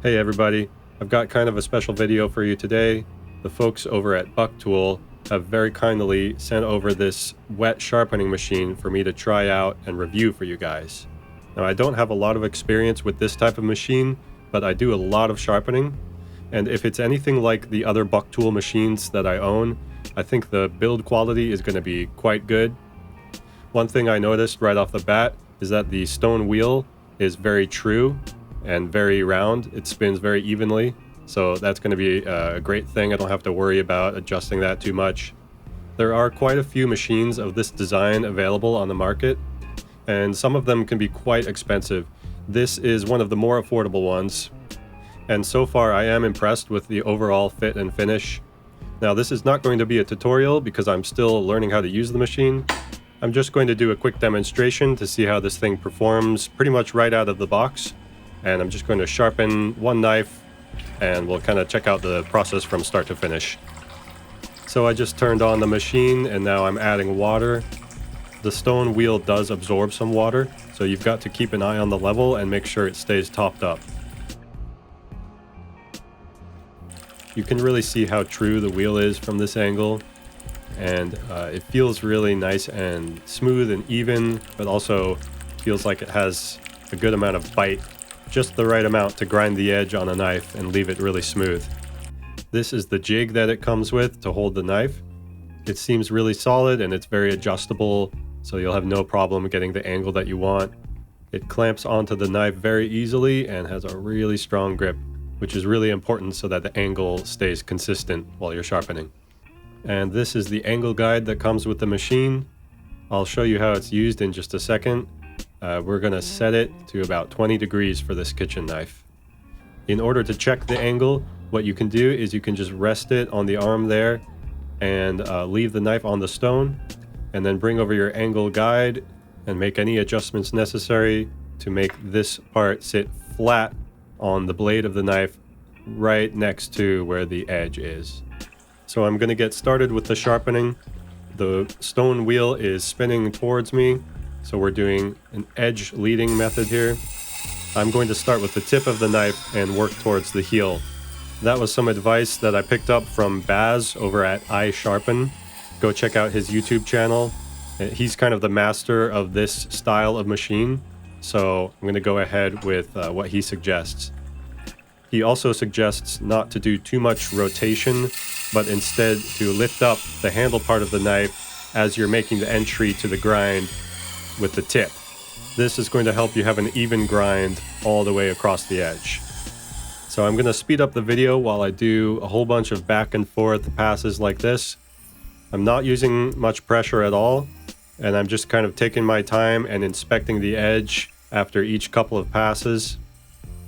Hey everybody, I've got kind of a special video for you today. The folks over at BUCKTOOL have very kindly sent over this wet sharpening machine for me to try out and review for you guys. Now, I don't have a lot of experience with this type of machine, but I do a lot of sharpening, and if it's anything like the other BUCKTOOL machines that I own, I think the build quality is going to be quite good. One thing I noticed right off the bat is that the stone wheel is very true and very round. It spins very evenly, so that's going to be a great thing. I don't have to worry about adjusting that too much. There are quite a few machines of this design available on the market, and some of them can be quite expensive. This is one of the more affordable ones, and so far I am impressed with the overall fit and finish. Now, this is not going to be a tutorial because I'm still learning how to use the machine. I'm just going to do a quick demonstration to see how this thing performs pretty much right out of the box. And I'm just going to sharpen one knife and we'll kind of check out the process from start to finish. So I just turned on the machine and now I'm adding water. The stone wheel does absorb some water, so you've got to keep an eye on the level and make sure it stays topped up. You can really see how true the wheel is from this angle, and it feels really nice and smooth and even, but also feels like it has a good amount of bite. Just the right amount to grind the edge on a knife and leave it really smooth. This is the jig that it comes with to hold the knife. It seems really solid and it's very adjustable, so you'll have no problem getting the angle that you want. It clamps onto the knife very easily and has a really strong grip, which is really important so that the angle stays consistent while you're sharpening. And this is the angle guide that comes with the machine. I'll show you how it's used in just a second. We're going to set it to about 20 degrees for this kitchen knife. In order to check the angle, what you can do is you can just rest it on the arm there and leave the knife on the stone, and then bring over your angle guide and make any adjustments necessary to make this part sit flat on the blade of the knife right next to where the edge is. So I'm going to get started with the sharpening. The stone wheel is spinning towards me, so we're doing an edge leading method here. I'm going to start with the tip of the knife and work towards the heel. That was some advice that I picked up from Baz over at iSharpen. Go check out his YouTube channel. He's kind of the master of this style of machine, so I'm going to go ahead with what he suggests. He also suggests not to do too much rotation, but instead to lift up the handle part of the knife as you're making the entry to the grind with the tip. This is going to help you have an even grind all the way across the edge. So I'm going to speed up the video while I do a whole bunch of back and forth passes like this. I'm not using much pressure at all, and I'm just kind of taking my time and inspecting the edge after each couple of passes,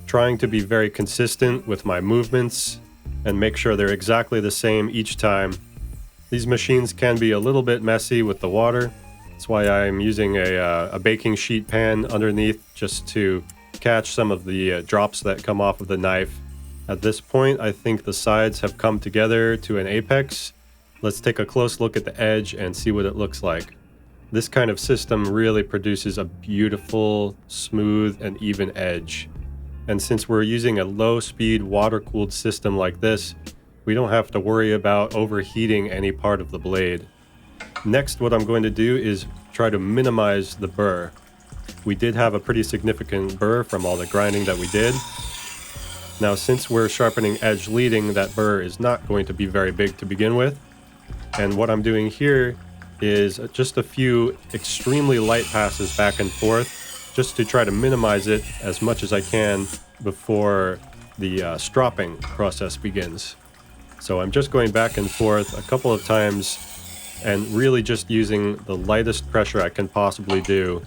trying to be very consistent with my movements and make sure they're exactly the same each time. These machines can be a little bit messy with the water. That's why I'm using a baking sheet pan underneath just to catch some of the drops that come off of the knife. At this point, I think the sides have come together to an apex. Let's take a close look at the edge and see what it looks like. This kind of system really produces a beautiful, smooth, and even edge. And since we're using a low-speed water-cooled system like this, we don't have to worry about overheating any part of the blade. Next, what I'm going to do is try to minimize the burr. We did have a pretty significant burr from all the grinding that we did. Now, since we're sharpening edge leading, that burr is not going to be very big to begin with. And what I'm doing here is just a few extremely light passes back and forth, just to try to minimize it as much as I can before the stropping process begins. So I'm just going back and forth a couple of times and really just using the lightest pressure I can possibly do,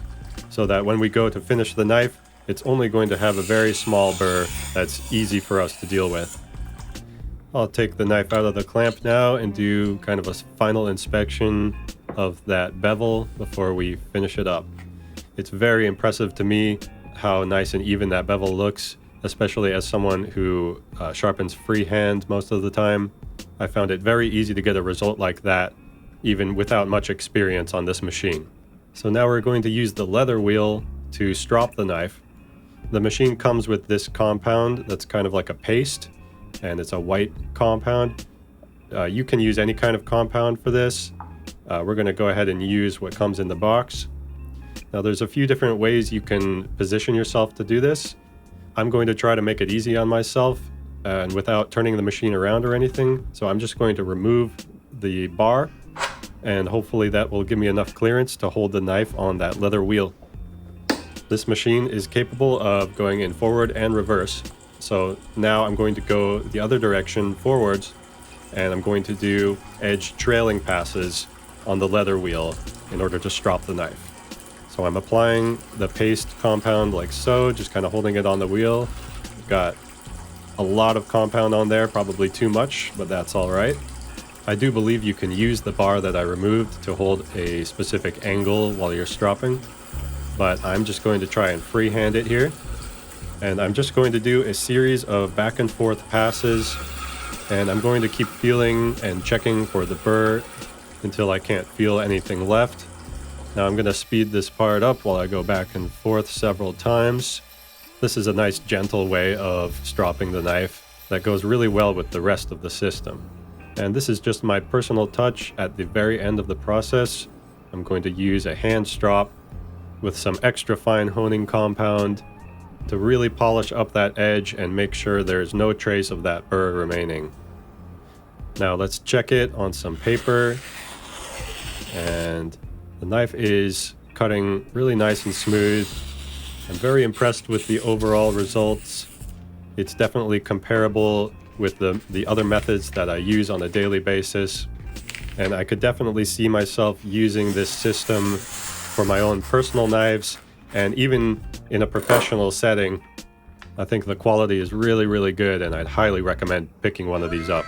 so that when we go to finish the knife, it's only going to have a very small burr that's easy for us to deal with. I'll take the knife out of the clamp now and do kind of a final inspection of that bevel before we finish it up. It's very impressive to me how nice and even that bevel looks, especially as someone who sharpens freehand most of the time. I found it very easy to get a result like that, even without much experience on this machine. So now we're going to use the leather wheel to strop the knife. The machine comes with this compound that's kind of like a paste, and it's a white compound. You can use any kind of compound for this. We're going to go ahead and use what comes in the box. Now there's a few different ways you can position yourself to do this. I'm going to try to make it easy on myself and without turning the machine around or anything. So I'm just going to remove the bar, and hopefully that will give me enough clearance to hold the knife on that leather wheel. This machine is capable of going in forward and reverse. So now I'm going to go the other direction forwards, and I'm going to do edge trailing passes on the leather wheel in order to strop the knife. So I'm applying the paste compound like so, just kind of holding it on the wheel. Got a lot of compound on there, probably too much, but that's all right. I do believe you can use the bar that I removed to hold a specific angle while you're stropping, but I'm just going to try and freehand it here. And I'm just going to do a series of back and forth passes, and I'm going to keep feeling and checking for the burr until I can't feel anything left. Now I'm going to speed this part up while I go back and forth several times. This is a nice gentle way of stropping the knife that goes really well with the rest of the system. And this is just my personal touch at the very end of the process. I'm going to use a hand strop with some extra fine honing compound to really polish up that edge and make sure there's no trace of that burr remaining. Now let's check it on some paper, and the knife is cutting really nice and smooth. I'm very impressed with the overall results. It's definitely comparable with the other methods that I use on a daily basis, and I could definitely see myself using this system for my own personal knives, and even in a professional setting. I think the quality is really, really good, and I'd highly recommend picking one of these up.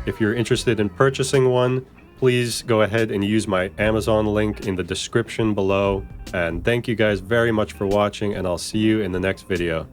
If you're interested in purchasing one, please go ahead and use my Amazon link in the description below. And thank you guys very much for watching, and I'll see you in the next video.